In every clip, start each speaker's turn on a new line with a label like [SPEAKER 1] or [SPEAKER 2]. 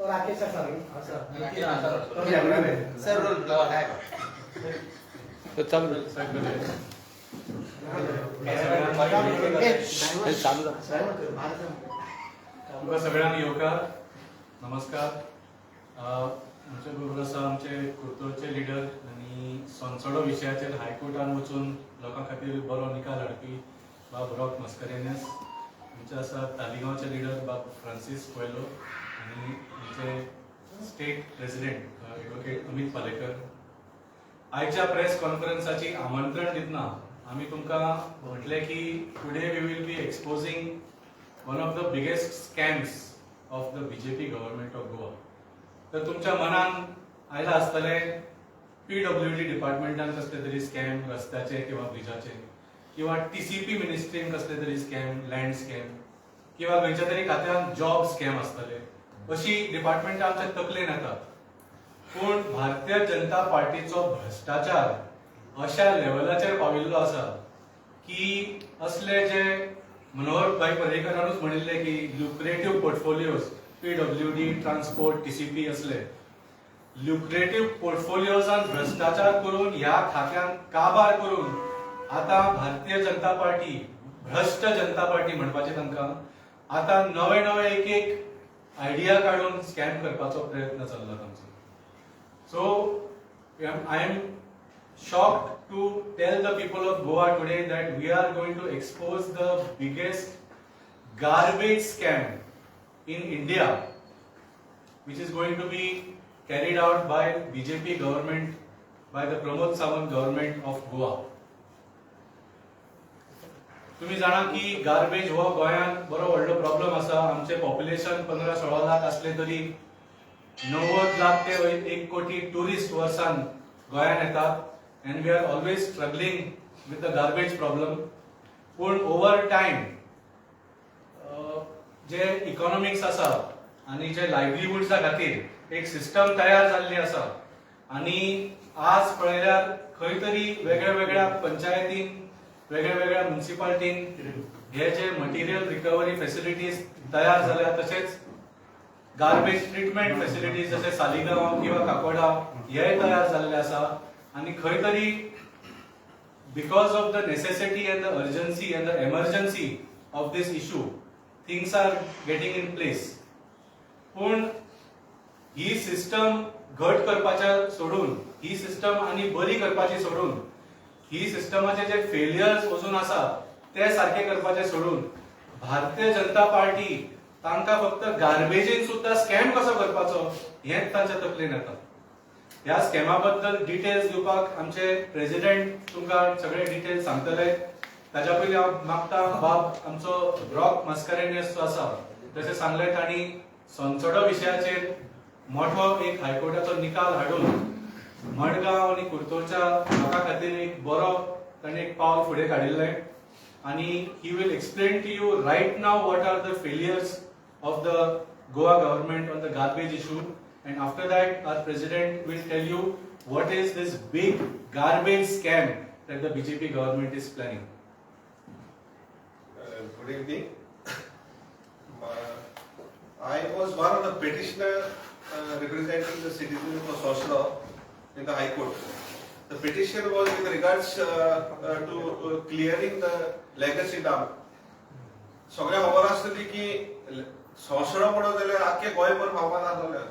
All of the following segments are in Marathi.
[SPEAKER 1] तो राकेश सर
[SPEAKER 2] सर रोल आहे
[SPEAKER 3] तो चालू
[SPEAKER 4] तुका सगळ्यांक येवकार नमस्कार. आमचे बरोबर आसा आमचे कुर्तोळचे लिडर आनी सोंसोडो विशयाचेर हायकोर्टान वचून लोकां खातीर बरो निकाल हाडपी बाब ब्रॉक मस्करेनियस. आमचे आसा तालिगांवचे लिडर बाब फ्रांसीस कोएलो आनी आमचे state president advocate Amit Palekar. आयच्या प्रेस कॉन्फरन्साची आमंत्रण दितना आमी तुमकां म्हटलें की today we will be exposing one of the biggest scams of the BJP government of Goa. तर तुमच्या मनान आयला आसतलें PWD डिपार्टमेंटान कसले तरी स्कॅम रस्त्याचे किंवा ब्रिजाचे, किंवा TCP मिनिस्ट्रीन कसले तरी स्कॅम, लँड स्कॅम, किंवा खंयच्या तरी खात्यान जॉब स्कॅम आसतले. अशी डिपार्टमेंटां आमच्या तकलेन येतात. पूण भारतीय जनता पार्टीचो भ्रष्टाचार अशा लेवलाचेर पाविल्लो आसा की असले जे मनोहर भाई पर्रीकरानूच म्हणिल्ले की lucrative portfolios PWD, transport, TCP असले लुक्रेटिव्ह पोर्टफोलियोजान भ्रष्टाचार करून ह्या खात्यान काबार करून आता भारतीय जनता पार्टी भ्रष्ट जनता पार्टी म्हणपाचे तांकां आता नवे नवे एक आयडिया काढून स्कॅम करपाचो प्रयत्न चल्ला तांचो. So I am shocked to tell the people of Goa today that we are going to expose the biggest garbage scam in India, which is going to be carried out by BJP government, by the Pramod Sawant government of Goa. तुम्ही जाणा की गार्बेज हो गोंयांत बरो व्हडलो प्रॉब्लेम आसा. आमचे पॉप्युलेशन 15-16 लाख असले तरी 90 लाख ते 1 कोटी टुरिस्ट वर्सान गोंयांत येतात. and we are always struggling with the garbage problem. पण over time जे इकॉनॉमिक्स आसा आणि जे लायव्हलीहुड्सा खातीर एक सिस्टम तयार जाल्ली आसा आणि आज पळयल्यार खंय तरी वेगळ्या वेगळ्या पंचायतीन वेगळ्या वेगळ्या म्युनिसिपालिटीन हे जे मटेरियल रिकवरी फॅसिलिटीज तयार जाल्या, तशेंच गार्बेज ट्रीटमेंट फॅसिलिटीज जसे सालिगांव किंवा काकोडा हे तयार जाल्ले आसा. आणि खंय तरी because of the necessity and the urgency and the emergency of this issue things are getting in place. पूण ही सिस्टम घट करपाच्या सोडून, ही सिस्टम आणि बरी करपाची सोडून, ही सिस्टमाचे जे फेलियर्स अजून आसा ते सारखे करपाचे सोडून भारतीय जनता पार्टी तांकां फक्त गार्बेजीन सुद्धा स्कॅम कसो करपाचो हेच तांच्या तकलेन येता. ह्या स्कॅमा बद्दल डिटेल्स दिवपाक आमचे प्रेसिडेंट तुमकां सगळे डिटेल्स सांगतले. ताच्या पयलीं हांव मागता बाब आमचो ब्रॉक मस्करेनियस जो आसा जशें सांगलें तांणी सोंसोडो विशयाचेर मोठो एक हायकोर्टाचो निकाल हाडून मडगांव आनी कुर्तोळच्या लोकां खातीर एक बरो ताणें एक पावल फुडें काडिल्लें. आणि he will explain to you right now what are the failures of the Goa government on the garbage issue. And after that, our president will tell you what is this big garbage scam that the BJP government is planning.
[SPEAKER 5] Good evening. I was one of the petitioner representing the citizens of Soshla in the High Court. The petition was with regards to clearing the legacy dam. सगळ्या खबर आसतली की सोशळो म्हणून जाल्यार आख्खे गोंयभर फामाद आसतले.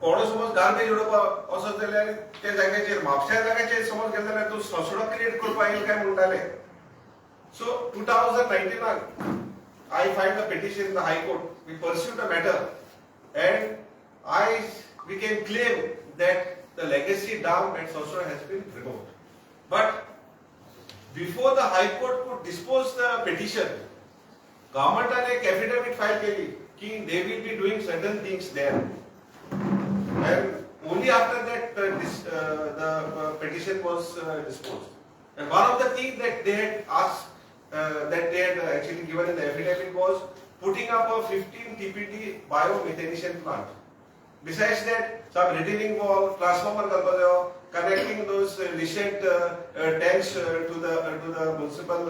[SPEAKER 5] कोण समज गार्बेज उडोवपाक वचत जाल्यार त्या जाग्याचेर म्हापश्या जाग्याचेर समज गेले जाल्यार तूं सोशळो क्रिएट करपाक येईल काय म्हणटाले. So 2019 I filed a petition in the High Court. We pursued the matter and we can claim that the legacy dam at Soshora has been removed. But before the High Court could dispose the petition, government ने एक affidavit file केली कि they will be doing certain things there. And only after that the petition was disposed. And one of the things that they had asked, that they had actually given in the affidavit was putting up a 15 TPD biomethanation plant. Besides that, some retaining wall, transformer, connecting those listed tanks to the municipal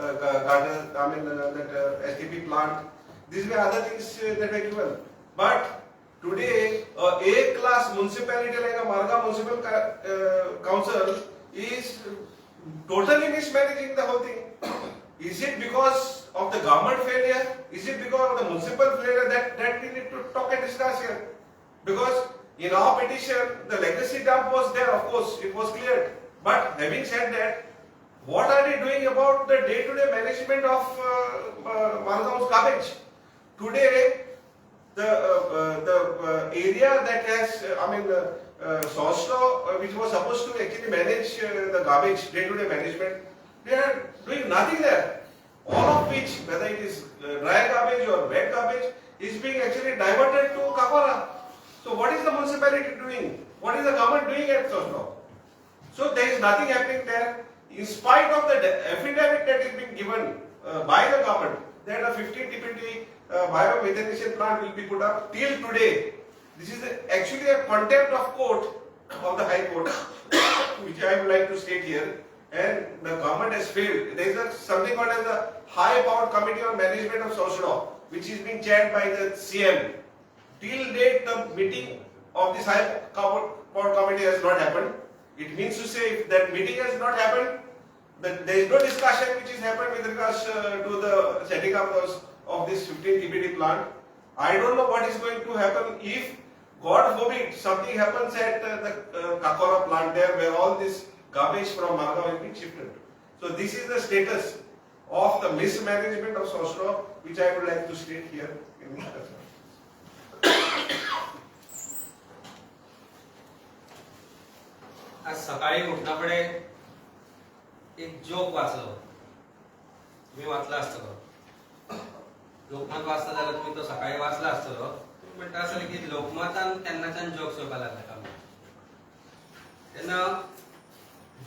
[SPEAKER 5] garden, that STP plant. These were other things that were given. But Today, a class municipality like a Marga Municipal Council is totally mismanaging the whole thing. Is it because of the government failure? Is it because of the municipal failure? That we need to talk and discuss here. Because in our petition, the legacy dump was there, of course, it was cleared. But having said that, what are they doing about the day-to-day management of Margaon's garbage? Today, the area that has, Sosro, which was supposed to actually manage the garbage, day-to-day management, they are doing nothing there. All of which, whether it is dry garbage or wet garbage, is being actually diverted to Kakora. So what is the municipality doing? What is the government doing at Sosro? So there is nothing happening there. In spite of the affidavit that is being given by the government, that a 15 TPD biomethanation plant will be put up till today. This is actually a contempt of court of the High Court, which I would like to state here. And the government has failed. There is something called as the High Powered Committee on Management of Sosro, which is being chaired by the CM. Till date, the meeting of this High Powered Committee has not happened. It means to say if that meeting has not happened, that there is no discussion which is happened with regards to the setting up of this 15 TPD plant. I don't know what is going to happen if, God forbid, something happens at the Kakora plant there where all this garbage from Margaon is being shifted. So this is the status of the mismanagement of Sosro, which I would like to state here in this discussion.
[SPEAKER 1] आज सकाळी उठण्याकडे एक जोक वाचलो, तुम्ही वाचला असतो. लोकमत वाचता जाल्यार तुम्ही तो सकाळी वाचला असतो. तुम्ही म्हणटा आसले की लोकमतान केन्नाच्यान जोक येवपाक लागला का म्हणून. तेन्ना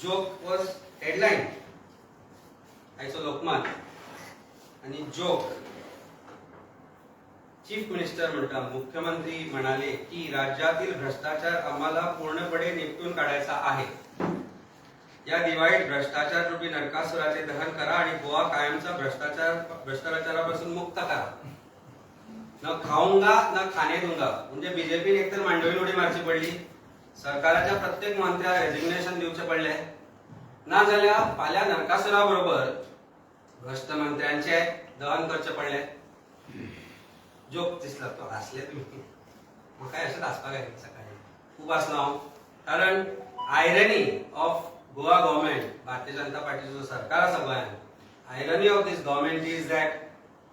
[SPEAKER 1] जोक वॉज हेडलायन आयचो लोकमत आणि जोक. चीफ मिनिस्टर म्हणता, मुख्यमंत्री म्हणाले की राज्यातील भ्रष्टाचार आम्हाला पूर्णपणे निपटून काढायचा आहे. या दिवाळीत भ्रष्टाचार रूपी नरकासुराचे दहन करा आणि गोवा कायमचा भ्रष्टाचारापासून मुक्त करा. न खाऊंगा न खाणे दूंगा म्हणजे बीजेपीने एकतर मांडवी उडी मारची पडली, सरकाराच्या प्रत्येक मंत्र्याक रेजिग्नेशन दिवचे पडले, ना जाल्यार फाल्यां नरकासुरा बरोबर भ्रष्ट मंत्र्यांचे दहन करचे पडले. जोक दिसला तो हसले तुम्ही. म्हाका अशेंच हसपाक येता सकाळी खूब हसलो हांव. कारण आयरनी ऑफ गोवा गव्हर्मेंट, भारतीय जनता पार्टीचो जो सरकार आसा गोंयांत, irony of this government is that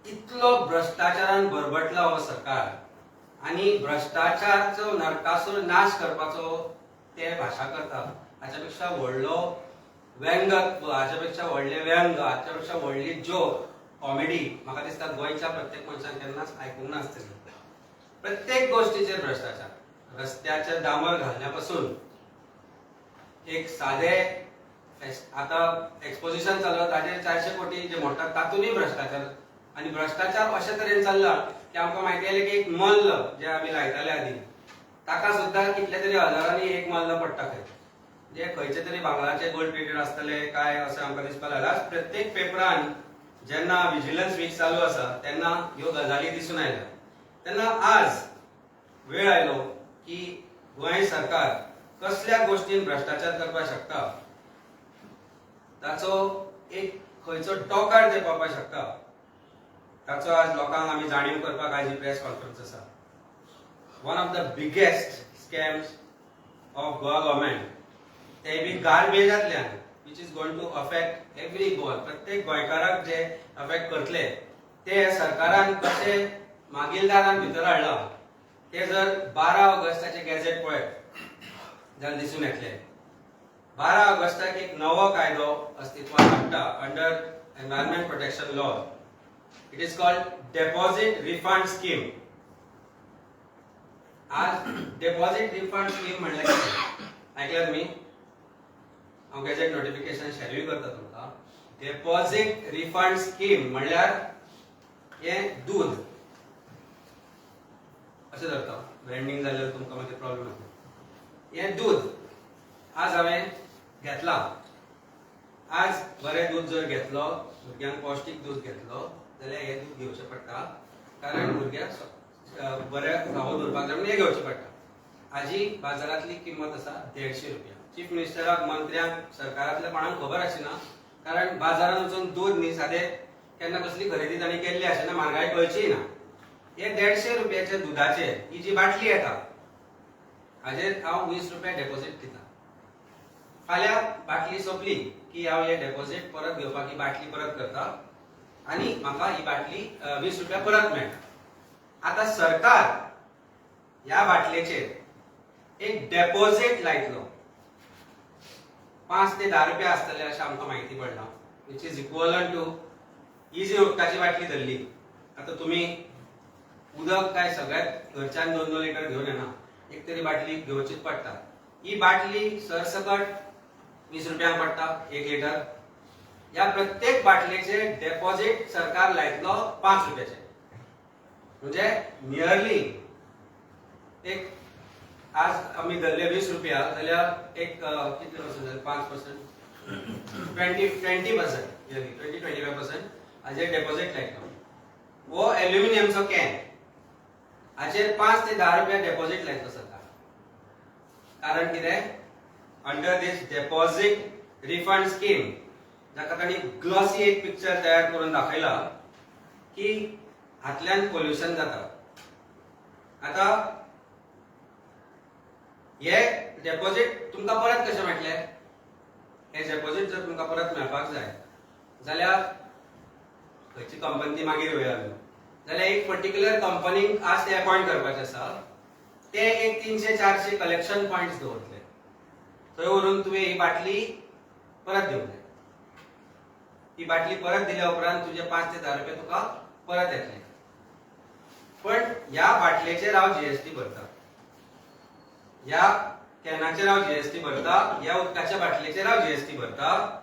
[SPEAKER 1] इतलो भ्रष्टाचारान भरभटला हो सरकार आणि भ्रष्टाचाराचो नरकासूर नाश करपाचो ते भाशा करता. हाच्या पेक्षा व्हडलो व्यंगत्व, हाच्या पेक्षा व्हडले व्यंग, हाच्या पेक्षा व्हडली जोक कॉमेडी म्हाका दिसता गोंयच्या प्रत्येक मनशान केन्नाच आयकूंक नासतली. प्रत्येक गोष्टीचेर भ्रष्टाचार, रस्त्याचेर डांबर घालण्यापासून एक साधे आता एक्सपोजिशन चालू ताजेर 400 कोटी जे म्हणटात तातूंतय भ्रष्टाचार. आणि भ्रष्टाचार अशे तरेन चल्ला की आमकां माहिती आयलें की एक मल्ल जे आमी लायताले आदीं ताका सुद्दां कितल्या तरी हजारांनी एक मल्ल पडटा खंय. जे खंयचे तरी बांगलाचे गोल्ड प्लेटेड आसतले काय अशें आमकां दिसपाक लागलां. आज प्रत्येक पेपरान जेन्ना विजिलन्स वीक चालू आसा तेन्ना ह्यो गजाली दिसून आयल्या. तेन्ना आज वेळ आयलो की गोंय सरकार कसल्या गोष्टीन भ्रष्टाचार करपाक शकता ताचो एक खंयचो टोकार ते पावपाक शकता ताचो आज लोकांक आमी जाणीव करपाक आज ही प्रेस कॉन्फरन्स आसा. One of the biggest scams of Goa government, ते बी गार्बेजांतल्यान, which is going to affect every Goan, प्रत्येक गोंयकाराक जे अफेक्ट करतले ते सरकारान कशे मागीलदारान भितर हाडला ते जर 12 ऑगस्टाचे गॅझेट पळयत जाल्यार दिसून येतले. 12 ऑगस्टाक एक नवो कायदो अस्तित्वात हाडटा under environment protection law. It is called deposit refund scheme. आज डेपॉझिट रिफंड स्कीम म्हणल्यार कितें आयकल्यात तुमी? हांव गॅझेट नोटिफिकेशन शेअरूय करता तुमकां. डेपॉझिट रिफंड स्कीम म्हणल्यार हे दूध अशें धरता, ब्रँडिंग जाल्यार तुमकां मागीर प्रॉब्लेम जाता. हे दूध आज हांवें घेतलां, आज बरें दूध जर घेतलो, भुरग्यांक पौश्टीक दूध घेतलो जाल्यार हे दूध घेवचें पडटा कारण भुरग्याक बरें फावो दवरपाक जाय म्हणून हे घेवचें पडटा. हाजी बाजारांतली किंमत आसा 150 रुपया. चीफ मिनिस्टराक, मंत्र्यांक, सरकारांतल्या कोणाक खबर आसना, कारण बाजारांत वचून दूध न्ही सादें केन्ना कसली खरेदी तांणी केल्ली आसना, म्हारगाय कळची ना. हे 150 रुपयाच्या दुधाचेर ही जी बाटली येता हाजेर हांव 20 रुपया डेपॉझिट दिता. फाल्यां बाटली सोंपली की हांव हे डेपॉझिट परत घेवपाक ही बाटली परत करता आनी म्हाका ही बाटली 20 रुपया परत मेळटा. आता सरकार ह्या बाटलेचेर एक डेपॉझिट लायतलो. 5 ते 10 रुपया आसतले अशें आमकां म्हायती पडला, विच इज इक्वलंट टू ही जी उदकाची बाटली धरली. आता तुमी उदक काय सगळ्यात घरच्यान 2-2 लिटर घेवन येना, एक तरी बाटली घेवचीच पडटा. ही बाटली सरसकट 20 रुपयांक पडटा 1 लिटर. या प्रत्येक बाटलेचे डेपॉझिट सरकार लायतलो 5 रुपयाचे. म्हणजे नियरली एक आज आम्ही धरले 20 रुपया जाल्यार एक कितले पर्सेंट जाले 5% 20% 20-25% हाजेर डेपॉझिट लायतलो. वो एल्युमिनियमचो कॅन हाचेर 5 ते 10 रुपया डेपॉझिट लायतलो सरकार. कारण कितें? अंडर दिस डेपॉझिट रिफंड स्कीम जाका तांणी ग्लॉसी एक पिक्चर तयार करून दाखयला की हातल्यान पोल्युशन जाता. आता हे डेपॉझिट तुमकां परत कशें मेळटले? हे डेपॉझिट जर तुमकां परत मेळपाक जाय जाल्यार खंयची कंपनी ती मागीर वया जाल्यार एक पर्टिक्युलर कंपनीक आज ते अपॉइंट करपाचें आसा. ते एक 300-400 कलेक्शन पॉइंट्स दवरतले. थंय व्हरून तुवें ही बाटली परत दिवंक जाय. ही बाटली परत दिल्या उपरांत तुजे 5 ते 10 रुपया तुका परत येतले. पण ह्या बाटलेचेर हांव जीएसटी भरता, ह्या कॅनाचेर हांव जीएसटी भरता, ह्या उदकाच्या बाटलेचेर हांव जीएसटी भरता.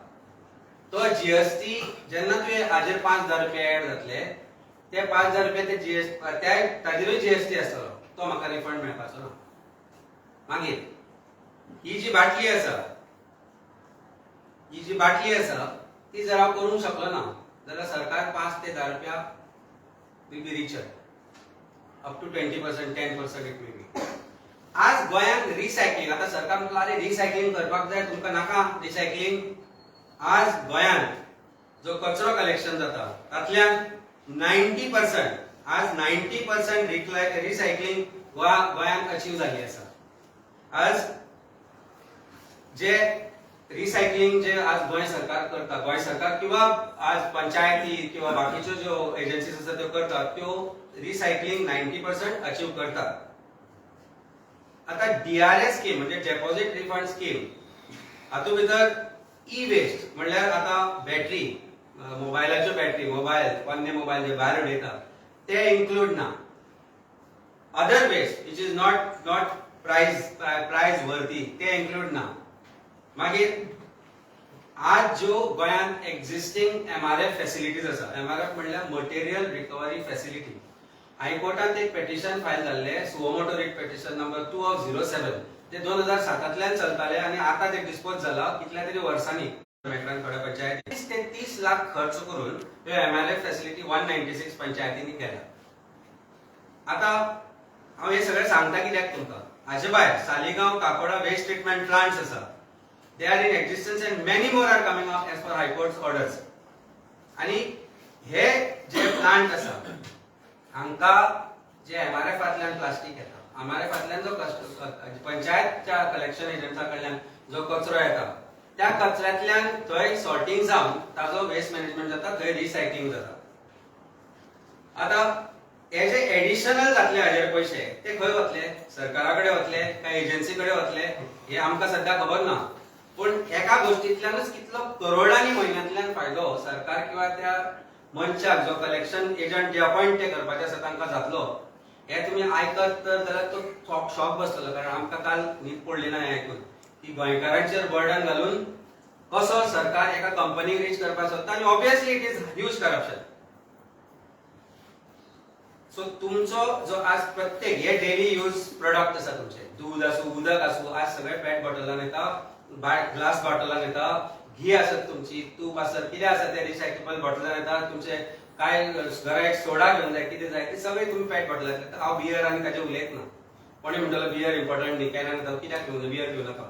[SPEAKER 1] तो जीएसटी जेन्ना तुवें हाजेर 5,000 रुपया एड जातले ते 5,000 रुपया ते जीएसटी ताजेरूय जीएसटी आसतलो, तो म्हाका रिफंड मेळपाचो ना. मागीर ही जी बाटली आसा ती जर हांव करूंक शकलो ना जाल्यार सरकार 5 ते 10 रुपया will be richer up to 20%, 10% it may be. आज गोंयांत रिसायकलिंग, आता सरकार म्हणटा अरे रिसायकलिंग करपाक जाय, तुमकां नाका रिसायकलिंग. आज गोंयांत जो कचरो कलेक्शन जाता तातल्यान 90% आज 90% रिसायकलिंग गोंयांत अचीव जाल्ली आसा. आज जे रिसायकलिंग जे आज गोंय सरकार करता, गोंय सरकार किंवा आज पंचायती किंवा बाकीच्यो ज्यो एजन्सीज आसा त्यो करतात, त्यो रिसायकलिंग 90% अचीव करतात. आता डीआरएस स्कीम म्हणजे डेपॉझिट रिफंड स्कीम, हातूंत भितर ई वेस्ट म्हणल्यार आता बॅटरी, मोबायलाच्यो बॅटरी, मोबायल पोन्ने मोबायल जे भायर उडयता ते इन्क्लूड ना. Other waste which is not prize worthy ते इन्क्लूड ना. मागीर आज ज्यो गोंयांत एक्झिस्टिंग एमआरएफ फॅसिलिटीज आसा, एमआरएफ म्हणल्यार मटेरियल रिकवरी फॅसिलिटी, हायकोर्टात एक पेटिशन फायल जाल्ले सुओमोटो रिट पेटिशन नंबर 2/07 ते 2007तल्यान चलताले आनी आतां ते डिस्पोज जाला कितल्या तरी वर्सांनी. थोड्या पंचायती 30 ते 30 लाख खर्च करून ह्यो एमआरएफ फॅसिलिटी 196 पंचायतींनी केल्या. आता हांव हे सगळें सांगता कित्याक तुमकां, हाचे भायर Saligao Cacora waste treatment plants आसा, they are in existence and many more are coming up as per high court's orders. आणि हे जे प्लांट आसा हांका जे एमआरएफांतल्यान प्लास्टिक येता, एमआरएफांतल्यान जो पंचायतच्या कलेक्शन एजंट्सा कडल्यान जो कचरो येता त्या कचऱ्यांतल्यान थंय सॉर्टिंग जावन ताजो वेस्ट मॅनेजमेंट जाता, थंय रिसायकलिंग जाता. आता हे जे एडिशनल जातले हाजेर पयशे ते खंय वतले? सरकारा कडेन वतले काय एजन्सी कडेन वतले हे आमकां सध्या खबर ना. पण एका गोष्टींतल्यानच कितलो करोडांनी म्हयन्यांतल्यान फायदो सरकार किंवा त्या मनशाक जो कलेक्शन एजंट जे अपॉइंट ते करपाचे आसा तांकां जातलो हे तुमी आयकत तर जाल्यार तो शॉक बसतलो. कारण आमकां काल न्हीद पडली ना हें आयकून की गोंयकारांचेर बर्डन घालून कसो सरकार एका कंपनीक रीच करपाक सोदता आनी obviously it is huge corruption. So तुमचो जो आज प्रत्येक हे डेली यूज प्रोडक्ट आसा तुमचे, दूध आसूं उदक आसूं, आज सगळे पेट बॉटलान येता, ग्लास बॉटलान येता, घी आसत तुमची, तूप आसत, कितें आसा ते रिसायकलेबल बॉटलान येता, तुमचे काय घरा एक सोडा घेऊन जाय कितें जाय ते सगळे तुम्ही पेट बॉटलांतले हांव बियर आनी ताचे उलयत ना कोणी म्हणटलो बियर इम्पॉर्टंट न्ही कॅनान तर कित्याक पिवं बियर पिवं नाका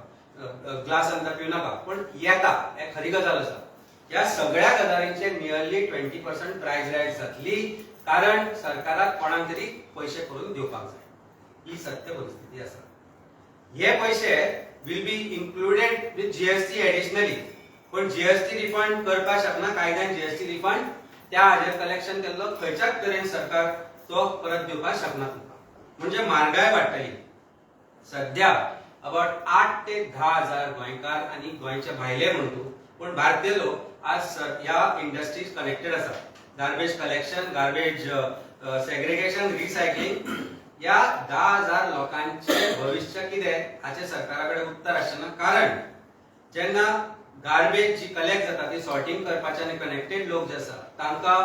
[SPEAKER 1] ग्लासान तर पिवं नाका पण येता हे खरी गजाल आसा ह्या सगळ्या गजालींचे नियरली 20% प्राइस रायज जातली कारण सरकाराक कोणाक तरी पैसे करून दिवपाक जाय ही सत्य परिस्थिती आसा हे पैसे will be included with GST additionally पण जीएसटी रिफंड करपाक शकना कायद्यान जीएसटी रिफंड त्या हाजेर कलेक्शन केल्लो खंयच्याच तरेन सरकार तो परत दिवपाक शकना तुमकां म्हणजे म्हारगाय वाडटली सध्या अबाउट 8 ते 10 हजार गोंयकार आनी गोंयचे भायले म्हणटू पण भारतीय लोक आज ह्या इंडस्ट्रीज कनेक्टेड आसात garbage collection garbage segregation recycling या 10,000 लोकांचे भविष्य कितें हाचे सरकाराकडे उत्तर आसना कारण जेन्ना गार्बेज जी कलेक्ट जाता ती सॉर्टिंग करपाचे आनी कनेक्टेड लोक जे आसा तांकां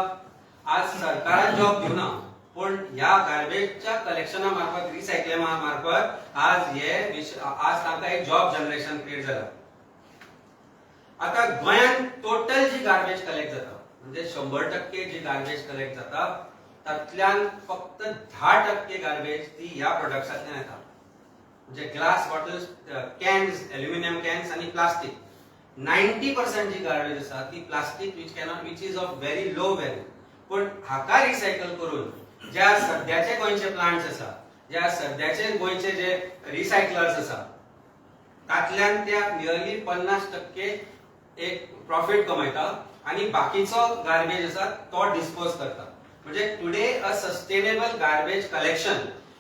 [SPEAKER 1] आज सरकारान जॉब दिवना पण ह्या गार्बेजच्या कलेक्शना मार्फत रिसायकलिंगा मार्फत आज तांकां एक जॉब जनरेशन क्रिएट जाला आता गोंयांत टोटल जी गार्बेज कलेक्ट जाता म्हणजे 100% जी गार्बेज कलेक्ट जाता तातल्यान फक्त 10% गार्बेज ती ह्या प्रोडक्ट्सांतल्यान येता म्हणजे glass bottles cans aluminium cans आनी प्लास्टिक 90% जी गार्बेज आसा ती plastic which is of very low value पण हाका रिसायकल करून ज्या सध्याचे गोंयचे प्लांट्स आसा ज्या सध्याचे गोंयचे जे रिसायकलर्स आसा तातल्यान त्या नियरली 50% एक प्रॉफिट कमयता आणि बाकीचो गार्बेज आसा तो डिस्पोज करता म्हणजे today a sustainable garbage collection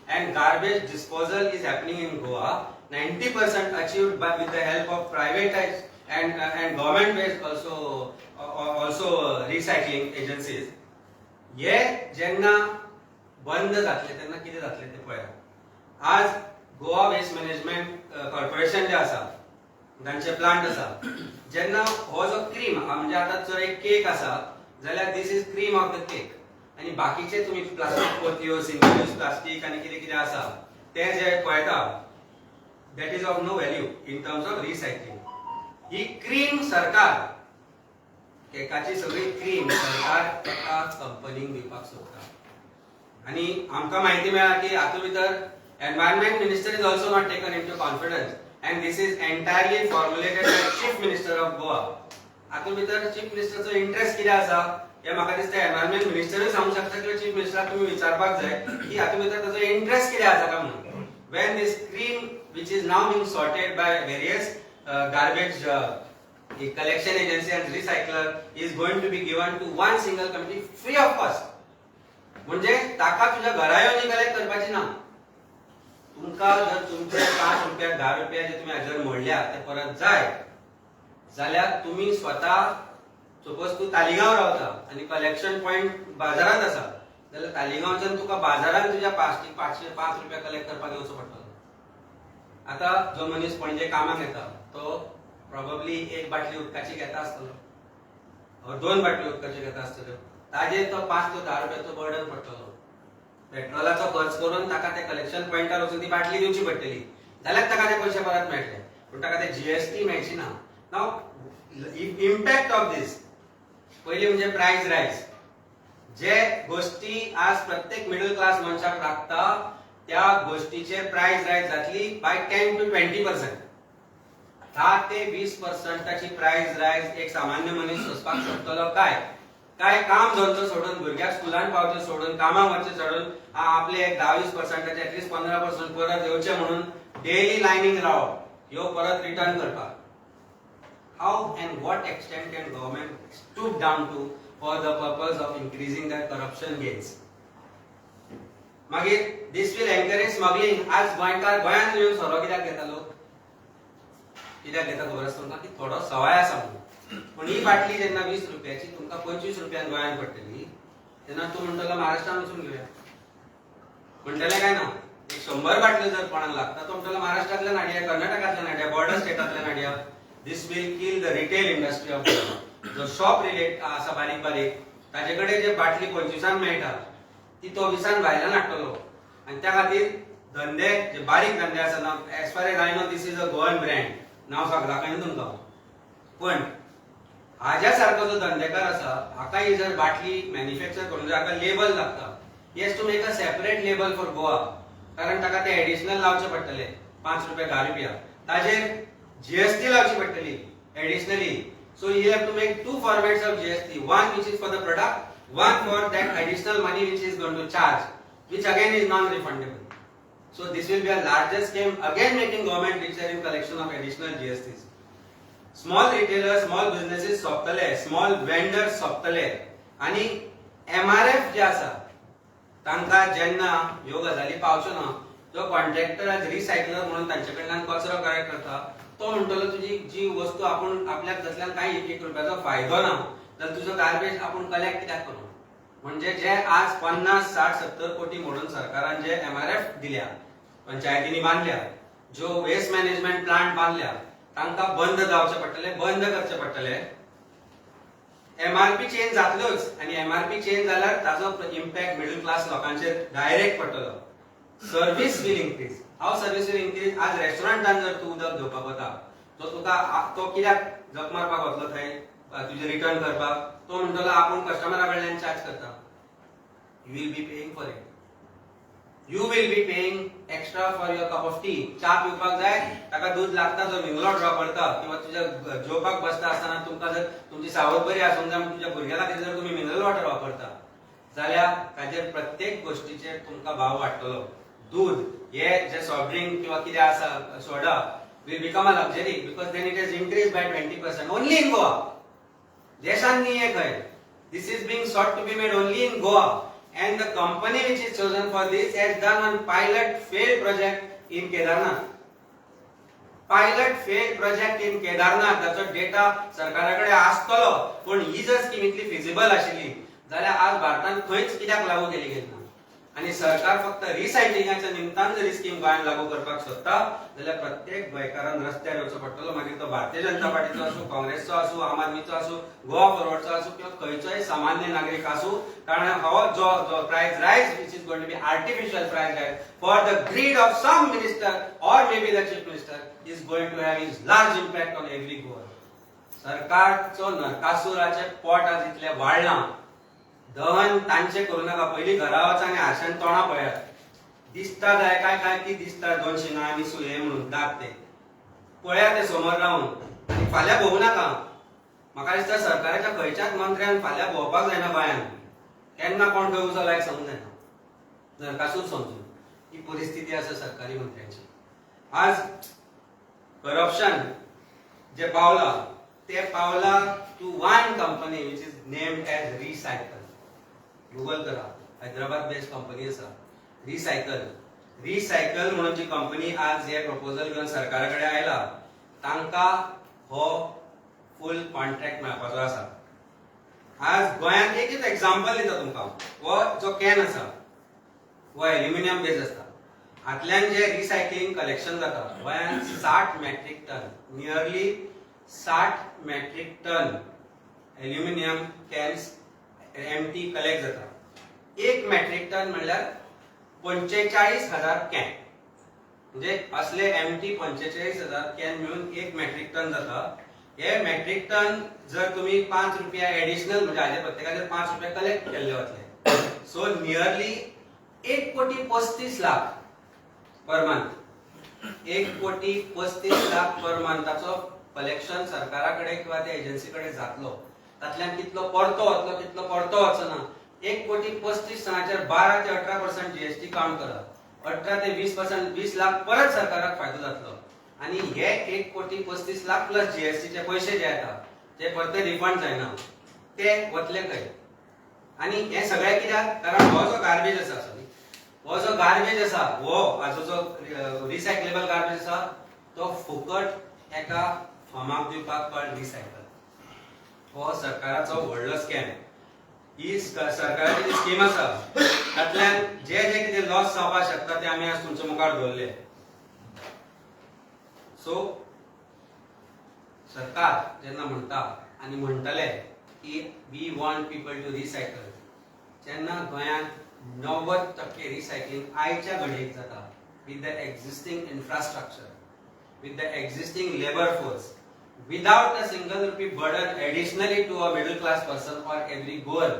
[SPEAKER 1] and garbage disposal is happening in Goa 90% achieved by with the help of privatized and government based also recycling agencies ये जेन्ना बंद जातले तेन्ना कितें जातले ते पळया आज गोवा वेस्ट मॅनेजमेंट कॉर्पोरेशन जे आसा तांचे प्लांट आसा जेन्ना हो जो क्रीम म्हणजे आता जर एक केक आसा जाल्यार this is cream of the cake आणि बाकीचे तुम्ही प्लास्टिक पोतयो सिंगल यूज प्लास्टिक आणि कितें कितें आसा ते जे पळयता that is of no value in terms of recycling ही क्रीम सरकार केकाची सगळी क्रीम सरकार एका कंपनीक दिवपाक सोदता आणि आमकां म्हायती मेळ्ळा की हातूंत भितर environment minister is also not taken into confidence and this is entirely formulated by Chief Minister of Goa. हातूंत भितर चीफ मिनिस्टरचो इंटरेस्ट कितें आसा हे म्हाका दिसता एनवायरमेंट मिनिस्टरूय सांगूंक शकता किंवा चीफ मिनिस्टराक तुम्ही विचारपाक जाय की हातूंत भितर ताचो इंटरेस्ट कितें आसा काय म्हणून when this cream which is now being sorted by various garbage collection agency and recycler is going to be given to one single company free of cost म्हणजे ताका तुझ्या घरा येवन कलेक्ट करपाची ना तुमका जर तुमचे 5 रुपया 10 रुपया जे तुम्ही हाजेर मोडल्या ते परत जाय जाल्यार तुम्ही स्वतः सपोज तू तालिगांव रावता आणि कलेक्शन पॉइंट बाजारात आसा जाल्यार तालिगांवच्यान तुका बाजारात तुझ्या प्लास्टिक 505 रुपया कलेक्ट करपाक येवचो पडटलो आता जो मनीस पणजे कामाक येता तो प्रोबेबली एक बाटली उदकाची घेता आसतलो और 2 बाटली उदकाची घेता आसतल्यो ताजेर तो 5 ते 10 रुपयाचो बर्डन पडटलो पेट्रोलाचो खर्च करून ताका ते कलेक्शन पॉइंटार वचून ती बाटली दिवची पडटली जाल्यार ताका ते पैसे परत मेळटले पण ताका ते जीएसटी मेळची ना नाव इम्पॅक्ट ऑफ दिस पहिले म्हणजे प्राइस रायज जे गोष्टी आज प्रत्येक मिडल क्लास मनशाक लागता त्या गोष्टीचे प्राइस रायज जातली बाय 10 to 20% 10 ते 20% ची प्राइस रायज एक सामान्य मनीस सोंसपाक शकतलो काय काम धंदो सोडून भुरग्याक स्कुलान पावचे सोडून कामाक वचचे सोडून आपले एक 10-20% एटलीस्ट 15% परत येवचे म्हणून डेली लायनींग रावप ह्यो परत रिटर्न करपाक how and what extent can government stoop down to for the purpose of increasing their corruption gains मागीर this will encourage smuggling आज गोंयकार गोंयांत येवन सोरो कित्याक घेता लोक कित्याक घेता खबर आसा तुमकां की थोडो सवाय आसा म्हणून पण ही बाटली जेन्ना 20 रुपयाची तुमकां 25 रुपयान गोंयांत पडटली तेन्ना तूं म्हणटलो महाराष्ट्रान वचून घेवया म्हणटलें काय ना एक 100 बाटल्यो जर कोणाक लागता तो म्हणटलो महाराष्ट्रांतल्यान हाडया कर्नाटकांतल्यान हाडया बॉर्डर स्टेटांतल्यान हाडया This will kill the retail industry of Goa. जो शॉप रिलेट आसा बारीक बारीक ताजे कडेन जे बाटली 25 मेळटा ती तो 20 भायल्यान हाडटलो आनी त्या खातीर धंदे जे बारीक धंदे आसा ना as far as I know this is a Goan brand नांव सांगला काय तुमकां पण हाज्या सारको जो धंदेकार आसा हाका ही जर बाटली मॅन्युफॅक्चर करून जर हाका लेबल लागता, yes to make a separate label for Goa, कारण ताका ते एडिशनल लावचे पडटले 5 रुपया 10 रुपया, ताजेर जीएसटी लावची पडटली additionally. So you have to make two formats of GST, one which is for the product, one for that additional money which is going to charge, which again is non-refundable. So this will be a larger scheme, again making government richer in collection of additional GSTs. Small retailers, small businesses सोपतले, small vendors सोपतले, आणि MRF जे आसा तांकां जेन्ना ह्यो गजाली पावच्यो ना, जो कॉन्ट्रॅक्टर आज रिसायकलर म्हणून तांचे कडल्यान कचरो कलेक्ट करता, तो म्हणटलो तुझी जी वस्तू आपण आपल्याक जातल्यान काही 1 रुपयाचो फायदो ना, जाल्यार तुजो गार्बेज आपण कलेक्ट कित्याक करू? म्हणजे जे आज 50, 60, 70 कोटी म्हणून सरकारान जे MRF दिल्या, पंचायतींनी बांधल्या, जो वेस्ट मॅनेजमेंट प्लांट बांधल्या, तांकां बंद जावचे पडटले, बंद करचे पडटले. MRP चेंज जातलोच, आणि MRP चेंज जाल्यार ताजो इम्पॅक्ट मिडल क्लास लोकांचेर डायरेक्ट पडटलो. Service will increase. How service will increase? आज रेस्टॉरंटान जर तूं उदक घेवपाक वता, तो तुका तो कित्याक जग मारपाक वतलो थंय तुजें रिटर्न करपाक? तो म्हणटलो आपूण कस्टमरा कडल्यान चार्ज करता. You will be paying for it. You will be paying extra for your cup of tea. चा पिवपाक जाय, ताका दूध लागता, जो मिंगलो ड्रॉप पडता, किंवा तुझ्या जेवपाक बसता आसतना तुमकां जर तुमची सावध बरी आसूंक जाय, तुमच्या भुरग्यां खातीर जर तुम्ही मिनरल वॉटर वापरता, जाल्यार ताचेर प्रत्येक गोष्टीचेर तुमकां भाव वाडटलो. दूध हे जे सॉफ्ट ड्रिंक किंवा कितें आसा, सोडा, will become a luxury because then it has increased by 20% only in Goa. देशान न्ही हे खंय. This is being sought to be made only in Goa. And the company which is chosen for this has done one pilot failed project in Kedarnath. Pilot failed project in Kedarnath. ताचो डेटा सरकाराकडे आसतलो, पण ही जर स्कीम इतली फिजिबल आशिल्ली जाल्यार आज भारतान खंयच कित्याक लागू केली गेली ना. आणि सरकार फक्त रिसायकलिंगाच्या निमतान जर स्कीम गोंयान लागू करपाक सोदता जाल्यार प्रत्येक गोंयकारान रस्त्यार येवचो पडटलो. मागीर तो भारतीय जनता पार्टीचो आसूं, काँग्रेसचो आसूं, आम आदमीचो आसूं, गोवा फॉरवर्डचो आसूं, किंवा खंयचोय सामान्य नागरीक आसूं, कारण हो जो प्राइस रायज which is going to be artificial price rise for the greed of some minister or maybe the chief minister is going to have its large impact on every Goan. सरकारचो नरकासुराचे पोट आज इतले वाडलां. दहन तांचे करू नाका, पयलीं घरा वचा आनी हारशान तोंडां पळयात. दिसता जाय काय ती दिसता 2 शिंगां आनी सुये म्हणून दाग ते पळया ते समोर रावन, आनी फाल्यां भोवूं नाका. म्हाका दिसता सरकाराच्या खंयच्याच मंत्र्यान फाल्यां भोंवपाक जायना गोंयान. केन्ना कोण खंय उजो लायक सांगूंक जायना. नरकासूर समजून ही परिस्थिती आसा सरकारी मंत्र्यांची. आज करप्शन जे पावला ते पावला to one company which is named as Recykal. Google करा, हैदराबाद बेस्ड कंपनी आसा रिसायकल म्हणून जी कंपनी आज हे प्रपोजल घेवन सरकाराकडे आयला, तांकां हो फुल कॉन्ट्रॅक्ट मेळपाचो आसा. आज गोंयांत एकच एक्झाम्पल दिता तुमकां. हो जो कॅन आसा हो एल्युमिनियम बेस आसता. हातल्यान जे रिसायकलिंग कलेक्शन जाता गोंयांत 60 metric ton, nearly 60 metric ton aluminium cans empty collect जाता. 1 मेट्रिक टन म्हणल्यार 45,000 कॅन. म्हणजे असले एम्प्टी 45,000 कॅन मिळून 1 मेट्रिक टन जाता. हे मेट्रिक टन जर तुम्ही 5 रुपया एडिशनल म्हणजे हाजे प्रत्येकाचे 5 रुपया कलेक्ट केल्ले वतले, सो नियरली 1,35,00,000 पर मंथ. 1,35,00,000 पर मंथाचो कलेक्शन सरकाराकडे किंवा त्या एजन्सीकडे जातलो. तातल्यान कितलो परतो वतलो तितलो परतो वचना. 1,35,00,000 12 ते 18% जीएसटी काउंट करा. 18 ते 20% 20 लाख परत सरकाराक फायदो जातलो. आणि हे 1,35,00,000 प्लस जीएसटीचे पैसे जे येतात ते परत रिफंड जायना, ते वतले खंय? आणि हे सगळे कित्याक? कारण हो जो गार्बेज आसा, हो जो गार्बेज आसा, हो हाजो जो रिसायकलेबल गार्बेज आसा तो फुकट एका फॉर्माक दिवपाक कॉल्ड रिसायकल. हो सरकाराचो व्हडलो स्कॅम. ही सरकाराची जी स्कीम आसा तातल्यान जे जे कितें लॉस जावपाक शकता ते आमी आज तुमच्या मुखार दवरले. सो सरकार जेन्ना म्हणटा आनी म्हणटले की we want people to recycle, जेन्ना गोंयांत 90% रिसायकलिंग आयच्या घडयेक जाता with the existing infrastructure, with the existing labour force, without a single rupee burden additionally to a middle class person or every goal.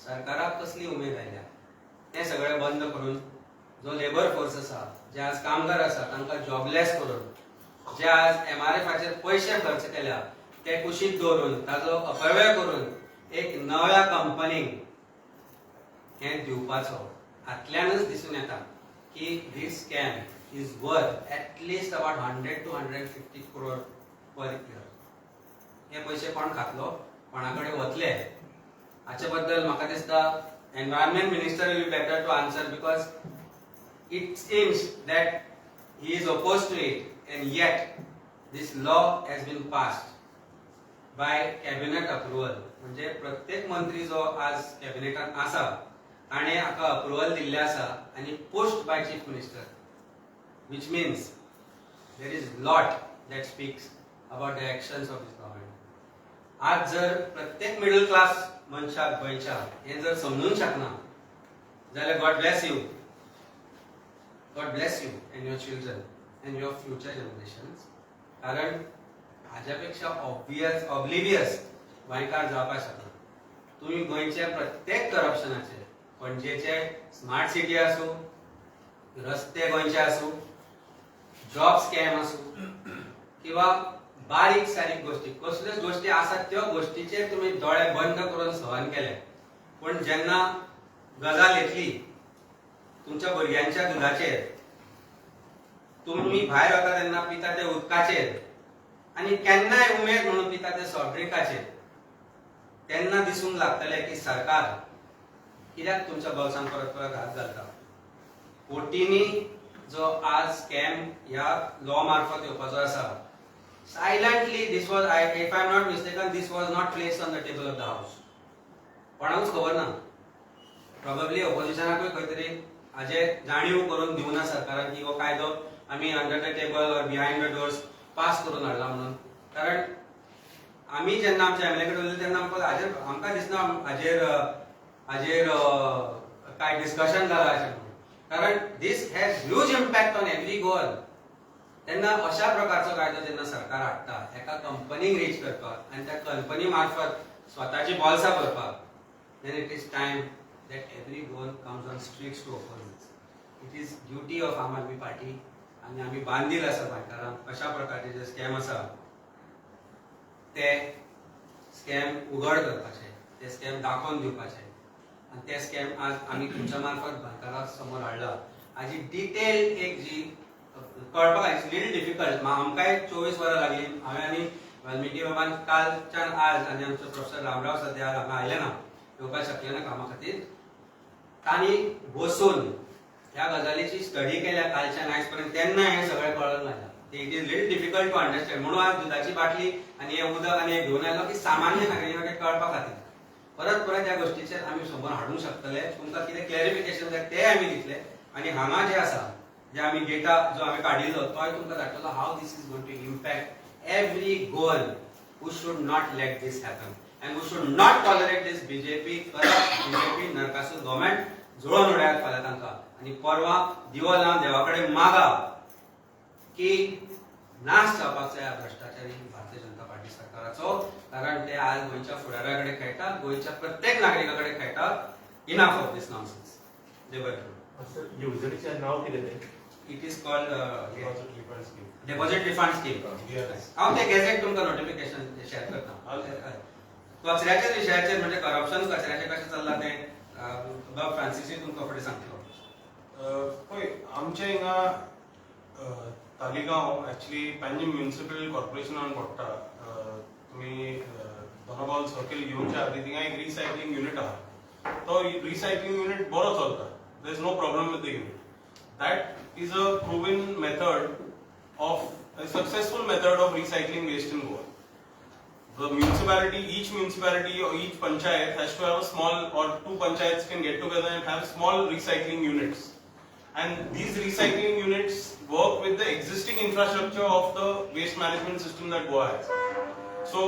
[SPEAKER 1] सरकाराक कसली उमेद आयल्या ते सगळे बंद करून जो लेबर फोर्स आसा, जे आज कामगार आसा तांकां जॉबलेस करून, जे आज MRFचेर पैसे खर्च केल्या ते कुशीत दवरून ताजो अपव्यय करून एक नव्या कंपनीक हे दिवपाचो हातल्यानच दिसून येता की this scam is worth at least about 100 to 150 crore per year. हे पैसे कोण खातलो, कोणाकडे वतले, हाचे बद्दल म्हाका दिसता environment minister will be better to answer because it seems that he is opposed to it and yet this law has been passed by cabinet approval. म्हणजे प्रत्येक मंत्री जो आज कॅबिनेटात आसा ताणे हाका अप्रुव्हल दिल्ले आसा आणि post by chief minister, which means there is lot that speaks about the actions of this government. आज जर प्रत्येक मिडल क्लास मनशाक गोंयच्या हे जर समजून शकना जाल्यार God bless you end your children end your future generations. कारण हाज्यापेक्षा ऑब्लिवियस गोंयकार जावपाक शकना. तुम्ही गोंयच्या प्रत्येक करप्शनाचे, पणजेचे स्मार्ट सिटी आसूं, रस्ते गोंयचे आसूं, जॉब स्कॅम आसूं किंवा बारीक सारीक गोष्टी, कसल्योच गोष्टी आसात त्यो गोष्टीचेर तुम्ही दोळे बंद करून सहन केले. पण जेन्ना गजाल येतली तुमच्या भुरग्यांच्या दुधाचेर, तुम्ही भायर वता तेन्ना पिता ते उदकाचेर आणि केन्नाय उमेद म्हणून पिता ते सॉफ्ट ड्रिंकाचेर, तेन्ना दिसूंक लागतले की सरकार कित्याक तुमच्या बोल्सांत परत परत हात घालता. कोटींनी जो आज स्कॅम ह्या लॉ मार्फत येवपाचो आसा, silently this was, if I am not mistaken, this was not placed on the table of the house. कोणाकूच खबर ना. Probably oppositionाकूय खंय तरी हाजे जाणीव करून दिवना सरकारान की हो कायदो आमी अंडर द टेबल और बिहाइंड द डोर्स पास करून हाडला म्हणून. कारण आमी जेन्ना आमच्या एमएलए कडेन उलयले तेन्ना आमकां दिसना हाजेर काय डिस्कशन जाला अशें म्हणून. कारण this has huge impact on every Goan. तेन्ना अशा प्रकारचो कायदो जेन्ना सरकार हाडटा एका कंपनीक रीच करपाक आनी त्या कंपनी मार्फत स्वताची बॉल्सां भरपाक, then it is time that everyone comes on streets to oppose it. It is duty of Aam Aadmi Party आणि आमी बांदील आसा गोंयकारांक अशा प्रकारचे जे स्कॅम आसा ते स्कॅम उघड करपाचे, ते स्कॅम दाखोवन दिवपाचे आणि ते स्कॅम आज आमी तुमच्या मार्फत गोंयकारां समोर हाडला. हाजी डिटेल एक जी कळपाक इट्स लिटल डिफिकल्ट. आमकांय 24 वरां लागली. हांवें आनी वाल्मिकी बाबान कालच्यान आज आनी आमचो प्रोफेसर रामराव सध्या हांगा आयले ना, येवपाक शकले ना कामा खातीर. तांणी बसून ह्या गजालीची स्टडी केल्या कालच्यान आयज पर्यंत, तेन्ना हें सगळें कळून लायला. It is little difficult to understand. म्हणून आज दुधाची बाटली आनी हें उदक आनी हें घेवन आयलो की सामान्य नागरिकांक कळपा खातीर परत परत ह्या गोष्टीचेर आमी समोर हाडूंक शकतले. तुमकां कितें क्लॅरिफिकेशन जाय ते आमी दितले आनी हांगा जे आसा जे आमी डेटा जो आमी काडिल्लो तोय तुमकां धाडटलो हाव this is going to impact every Goan who should not let this happen and who should not tolerate this BJP Narkasur government. जुळोवन उडयात फाल्यां तांकां आनी परवा दिवो लावन देवा कडेन मागा की नाश जावपाक जाय भ्रष्टाचारी भारतीय जनता पार्टी सरकाराचो. कारण ते आज गोंयच्या फुडाऱ्या कडेन खेळटात, गोंयच्या प्रत्येक नागरिका कडेन खेळटात. Enough of this nonsense.
[SPEAKER 2] योजनेचे नाव कितें तें?
[SPEAKER 1] It is called
[SPEAKER 2] Deposit refund scheme.
[SPEAKER 1] deposit refund scheme.
[SPEAKER 2] Yes.
[SPEAKER 1] हांव ते गॅझेट तुमकां नोटिफिकेशन शेअर करता. कचऱ्याच्या विशयाचेर म्हणजे करप्शन कचऱ्याचें कशें चल्लां तें बाब फ्रांसिसी तुमकां फुडें सांगतलो.
[SPEAKER 2] पळय आमच्या हिंगा तालिगांव एक्चुअली पेडणे म्युनिसिपल कॉर्पोरेशनान पडटा. तुमी दोनापावल सर्कल येवच्या आदी थिंगा एक रिसायकलिंग युनिट आहा. तो रिसायकलिंग युनिट बरो चलता. There is no problem with the unit. That is a proven method of a successful method of recycling waste in Goa. The municipality, each municipality or each panchayat has to have a small, or two panchayats can get together and have small recycling units. And these recycling units work with the existing infrastructure of the waste management system that Goa has. So,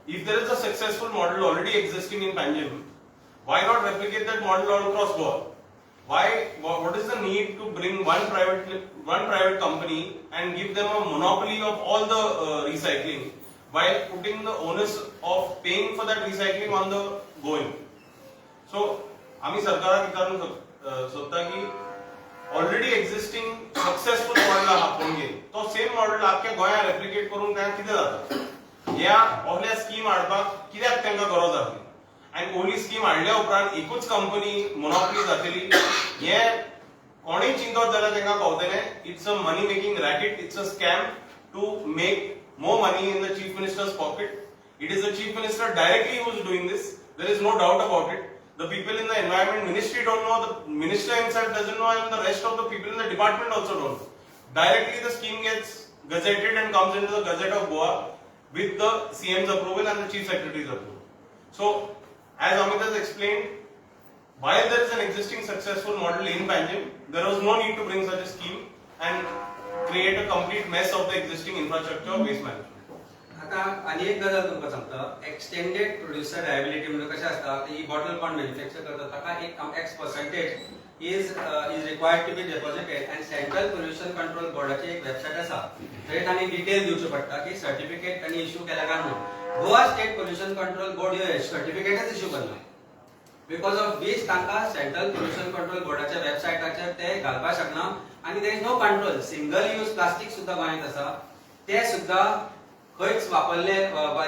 [SPEAKER 2] if there is a successful model already existing in Panjim, why not replicate that model all across Goa? Why? What is the need to bring one private company and give them a monopoly of all the recycling while putting the onus of paying for that recycling on the going. So आम्ही सरकाराक विचारूंक सोदता की ऑलरेडी एक्झिस्टिंग सक्सेसफुल मॉडेल आहा पणजे तो सेम मॉडेल आख्या गोंयांत रेप्लिकेट करून काय कितें जाता ह्या असल्या स्कीम हाडपाक कित्याक तांकां गरज आसली आनी ओली स्कीम हाडल्या उपरांत एकूच कंपनी मोनोपली जातली हे कोणीय चिंतत जाल्यार तांकां कळटलें it's a money making racket it's a scam to make more money in the chief minister's pocket. It is the chief minister directly who is doing this. There is no doubt about it. The people in the environment ministry don't know, the minister himself doesn't know, and the rest of the people in the department also don't know. Directly the scheme gets gazetted and comes into the Gazette of Goa with the CM's approval and the chief secretary's approval. So, as Amit has explained, while there is an existing successful model in Panjim, there was no need to bring such a scheme and create a complete mess of the existing infrastructure of waste management.
[SPEAKER 1] आता आणि एक गजाल तुमकां सांगता एक्सटेंडेड प्रोड्युसर लायबिलिटी म्हणजे कशें आसता ही बॉटल कोण मॅन्युफॅक्चर करता ताका एक X percentage is required to be deposited and central pollution control बोर्डाची एक वेबसायट आसा थंय तांणी डिटेल दिवचे पडटा की सर्टिफिकेट तांणी इश्यू केला काय म्हणून Goa state pollution control board ह्यो सर्टिफिकेटच इश्यू करना बिकॉज ऑफ वीच तांकां सेंट्रल पोल्युशन कंट्रोल बोर्डाच्या वेबसायटाचेर ते घालपाक शकना आणि there is no control single use plastic सुद्धा गोंयांत आसा ते सुद्धा खंयच वापरले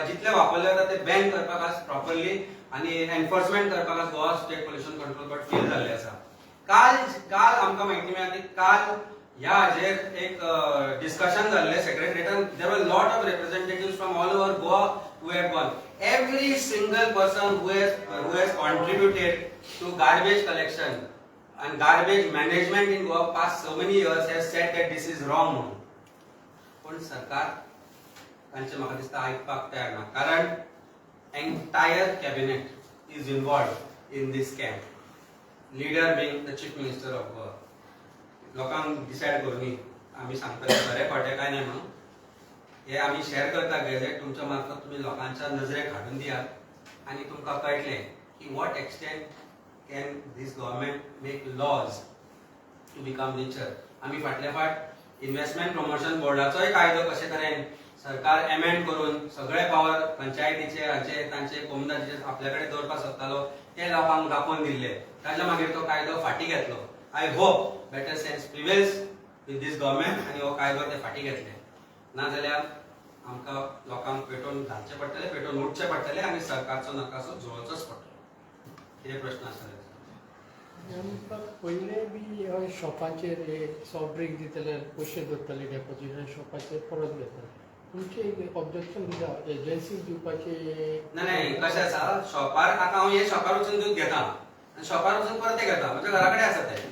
[SPEAKER 1] जितले वापरले वता ते बॅन करपाक प्रॉपरली आणि एन्फोर्समेंट करपाक Goa state pollution control board fail जाल्ले आसा काल आमकां म्हायती मेळ्ळी की काल ह्या हाजेर एक डिस्कशन जाल्ले सेक्रेटरीएटान there were lot of representatives from all over Goa who have gone. Every single person who has contributed to garbage collection and garbage management in Goa past so many years has said that this is wrong. पण सरकार तांचे म्हाका दिसता आयकपाक तयार ना कारण entire cabinet is involved in this scam. Leader being the chief minister of Goa. लोकांक डिसाइड करूनी आमी सांगता खरे खोटे काय नाही म्हणून हे आम्ही शेअर करता गॅझेट तुमच्या मार्फत तुम्ही लोकांच्या नजरेक हाडून दियात आणि तुमकां कळटलें की what extent can this government make laws to become richer आम्ही फाटल्या फाट इन्व्हेस्टमेंट प्रमोशन बोर्डाचोय कायदो कशे तरेन सरकार एमेंड करून सगळे पावर पंचायतीचे हाचे तांचे कोमदाचे आपल्या कडेन दवरपाक सोदतालो ते लोकांक दाखोवन दिल्ले ताच्या मागीर तो कायदो फाटी घेतलो I hope better sense prevails with this government आणि हो कायदो ते फाटी घेतले नाजाल्यार आमकां लोकांक पेटोवन घालचे पडटले पेटोवन उठचे पडटले आनी सरकारचो नकासो जुळोवचोच पडटलो कितें प्रश्न आसतले
[SPEAKER 3] आमकां पयले बी शॉपाचेर सॉफ्ट ड्रिंक दितले पयशे दवरताले डेपोजीट आनी शॉपाचेर परत घेताले तुमचे ऑब्जेक्शन कितें एजन्सी दिवपाचे
[SPEAKER 1] नाही कशें आसा शॉपार आतां हांव हे शॉपार वचून दूद घेता आनी शॉपार वचून परत ते घेता म्हज्या घरा कडेन आसा ते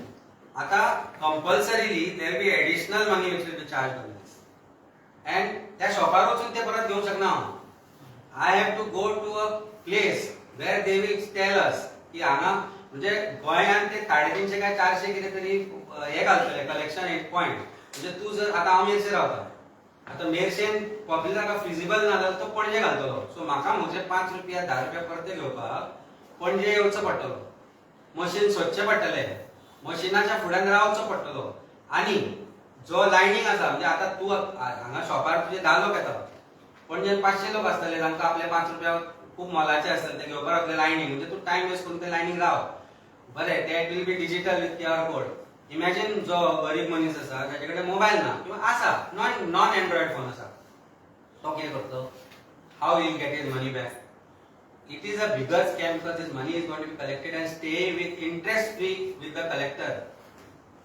[SPEAKER 1] आतां compulsorily there be additional money which will be charged on this and त्या शॉपार वचून ते परत घेवंक शकना I have to go to a place where they will tell us की हांगा म्हणजे गोंयांत ते 350 काय 400 कितें तरी हे घालतले कलेक्शन पॉयंट म्हणजे तूं जर आतां हांव मेरशें रावता आतां मेरशेन पब्लिकाक फिजिबल ना जाल्यार तो पणजे घालतलो सो म्हाका म्हजे 5 रुपया 10 रुपया परते घेवपाक पणजे येवचो पडटलो मशीन सोदचें पडटलें मशिनाच्या फुड्यान रावचो पडटलो आनी जो लायनींग आसा म्हणजे आता तू हांगा शॉपार तुजे 10 लोक येता पणजे 500 लोक आसतले तांकां आपले 5 रुपया खूब मोलाचे आसतले ते घेवपाक लागले लायनींग म्हणजे तू टाइम वेस्ट करून ते लायनींग राव बरें that will be digital with QR code imagine जो गरीब मनीस आसा ताचे कडेन मोबायल ना किंवा आसा नॉन एंड्रॉइड फोन आसा तो कितें करतलो हाव will get his money back it is a bigger scam because his money is going to be collected and stay with interest free with the collector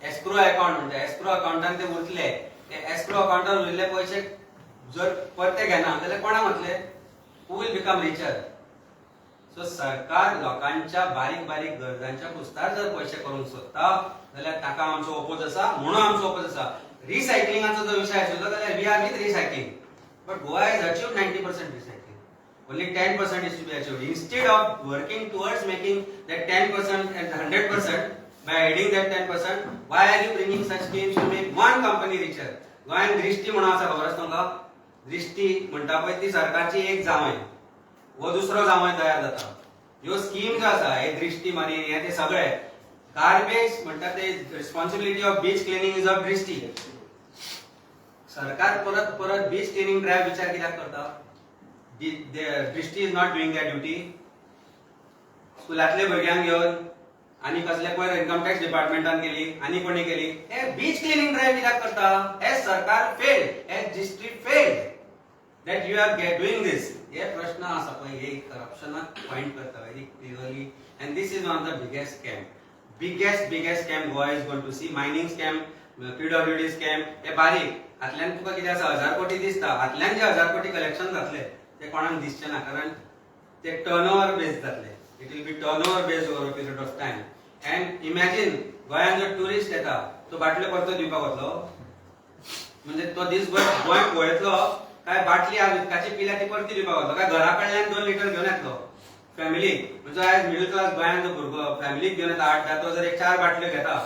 [SPEAKER 1] escrow account म्हणजे एस्क्रो अकाउंटान ते उरले ते एस्क्रो अकाउंटार उरलेले पैसे जर परते घेना जाल्यार कोणाक वतले who will become richer so सरकार लोकांच्या बारीक बारीक गरजांच्या कुस्तार जर पैसे करून सोदता जाल्यार ताका आमचो ओपोज आसा म्हणून आमचो ओपोज आसा रिसायकलिंगाचो जर विषय आशिल्लो जाल्यार we are with recycling but Goa has achieved 90% recycling only 10% is to be achieved instead of working towards making that 10% and 100% by adding that 10%, why are you bringing such schemes to make one company richer? गोंयांत दृष्टी म्हणून आसा खबर आसा तुमकां दृष्टी म्हणटा पळय ती सरकारची एक जांवय वो दुसरो जांवय तयार जाता ह्यो स्कीम ज्यो आसा हे दृष्टी मनी हे ते सगळे गार्बेज म्हणटा ते responsibility of beach cleaning is of दृष्टी सरकार परत परत बीच क्लिनिंग ड्राइव विचार कित्याक करता Drishti is not doing their duty. स्कुलातले भुरग्यांक घेवन आणि कसले पयर इन्कम टॅक्स डिपार्टमेंटान केली आणि कोणी केली. हे बीच क्लिनिंग ड्राइव कित्याक करता? हे सरकार फेल्ड, हे district failed that you are doing this. हे प्रश्न आसा पळय हे करप्शनाक पॉइंट करता very clearly, and this is one of the biggest scam. biggest scam Goa is going to see. Mining scam, PWD scam. हे बारीक हातल्यान तुका कितें आसा 1000 कोटी दिसता, हातल्यान जे 1000 कोटी कलेक्शन जातले ते कोणाक दिसचे ना, कारण ते टर्नओव्हर बेस्ड जातले. It will be turnover based over a period of time. And imagine गोंयान जर टुरिस्ट येता तो बाटल्यो परतो दिवपाक वतलो, म्हणजे तो दिसभर गोंय पळयतलो काय बाटली आज उदकाची पिल्या ती परती दिवपाक वतलो, काय घरा कडल्यान 2 लिटर घेवन येतलो फॅमिलीक. म्हणजे आज मिडल क्लास गोंयान जो भुरगो फॅमिलीक घेवन येता 8 तो जर एक 4 बाटल्यो घेता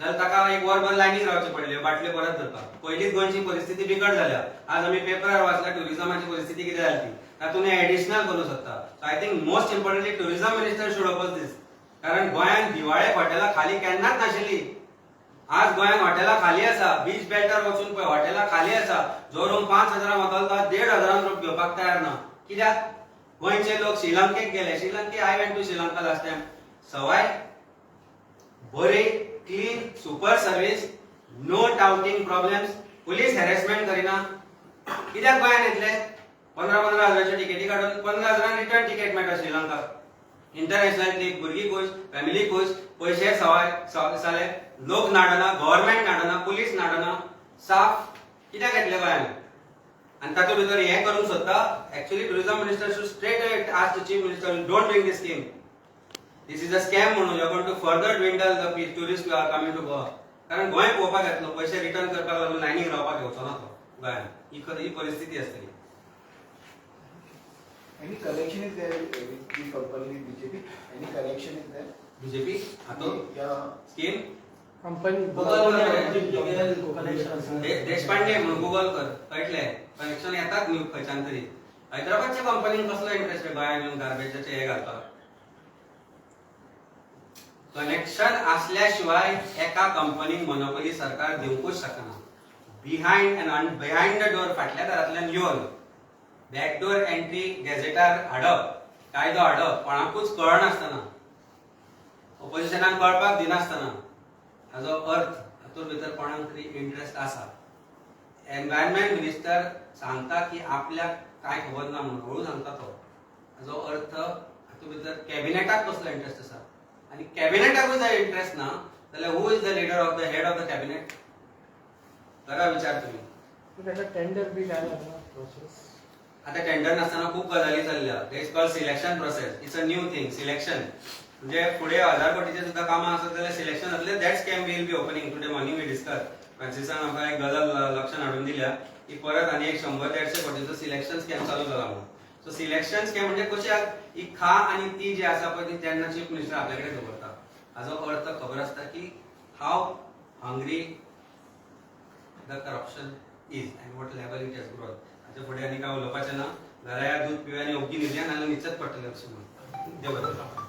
[SPEAKER 1] जाल्यार ताका एक वरभर लायनीक रावचे पडले बाटल्यो परत धरपाक. पयलीच गोंयची परिस्थिती बिकट जाल्या. आज आमी पेपरार वाचला टुरिझमाची परिस्थिती कितें जाली, तातूंत एडिशनल करूं शकता. So I think most importantly tourism minister should oppose this. कारण गोंयान दिवाळे हॉटेलां खाली केन्नाच नाशिल्ली. आज गोंयान हॉटेलां खाली आसा. बीच बेल्टार वचून पळय हॉटेलां खाली आसा. जो रूम 5000 वतालो तो 1500 रूम घेवपाक तयार ना. कित्याक? गोंयचे लोक श्रीलंकेक गेले. श्रीलंके I went to Sri Lanka last time. सवाय बरी clean super service, no touting problems, police harassment करिना. कित्याक गोंयान येतले? 15 हजाराच्यो टिकेटी काडून 15,000 रिटर्न टिकेट मेळटा श्रीलंकाक. इंटरनॅशनल ट्रिप, भुरगीं खुश, फॅमिली खुश, पैसे साले, लोक नाडना, गव्हर्नमेंट नाडना, पुलीस नाडना, साफ. कित्याक येतले गोंयान? आणि तातूंत भितर हें करूंक सोदता. Actually tourism minister should straight ask the chief minister, don't bring this scheme. This is a scam म्हणून. You are going to further dwindle the tourist are coming to Goa. कारण गोंय पळोवपाक येतलो, पैसे रिटर्न करपाक लागून लायनीक रावपाक येवचो ना तो गोंयान. ही परिस्थिती आसतली.
[SPEAKER 6] Any connection is there with the company with BJP? Any connection is there?
[SPEAKER 1] BJP हातून
[SPEAKER 6] Yeah.
[SPEAKER 1] स्कीम
[SPEAKER 3] कंपनी
[SPEAKER 1] देशपांडे म्हणून गुगल कर कळटले. कनेक्शन येतात न्यू खंयच्यान तरी. हैदराबादच्या कंपनीन कसलो इंटरेस्ट गोंयान येवन गार्बेजाचे हे घालपाक? कनेक्शन असल्याशिवाय एका कंपनीक मोनोपोली सरकार दिवंकूच शकना. बिहाइंड द डोर फाटल्या दारांतल्यान येवन बॅकडोर एंट्री गॅझेटार हाडप, कायदो हाडप कोणाकूच कळनासतना, ऑपोजिशनाक कळपाक दिनासतना हाजो अर्थ हातूंत भितर कोणाक तरी इंटरेस्ट आसा. एनवायरमेंट मिनिस्टर सांगता की आपल्याक काय खबर ना म्हणून हळू सांगता तो. हाजो अर्थ हातूंत भितर कॅबिनेटाक कसलो इंटरेस्ट आसा. आणि कॅबिनेटाकूच जर इंटरेस्ट ना जाल्यार who is the leader of the head of the cabinet? करा विचार तुम्ही.
[SPEAKER 3] टेंडर बी जालें ना प्रोसेस.
[SPEAKER 1] आता टेंडर नासतना खूप गजाली चालल्या. That is called selection process. It's a new thing. Selection म्हणजे पुढे 1000 कोटीचे सुद्धा कामां आसत जाल्यार सिलेक्शन जातले. That scam will be opening. Today morning we discuss. फ्रांसिसान आमकां एक गजाल लक्षान हाडून दिल्या की परत आनी एक 100-150 कोटीचो सिलेक्शन स्कॅम चालू जाला म्हणून. सो सिलेक्शन स्कॅम म्हणजे कशें ही खा आणि ती जी आसा पळय ती तेन्ना चीफ मिनिस्टर आपल्या कडेन दवरता. हाजो अर्थ खबर आसता की how hungry the corruption is and what level it has grown. हाचे फुडें आनी काय उलोवपाचें ना. घरा दूध पिवया आनी ओग्गी न्हिदया नाल्यार न्हिदचेच पडटलें अशें म्हणून. देव बरें.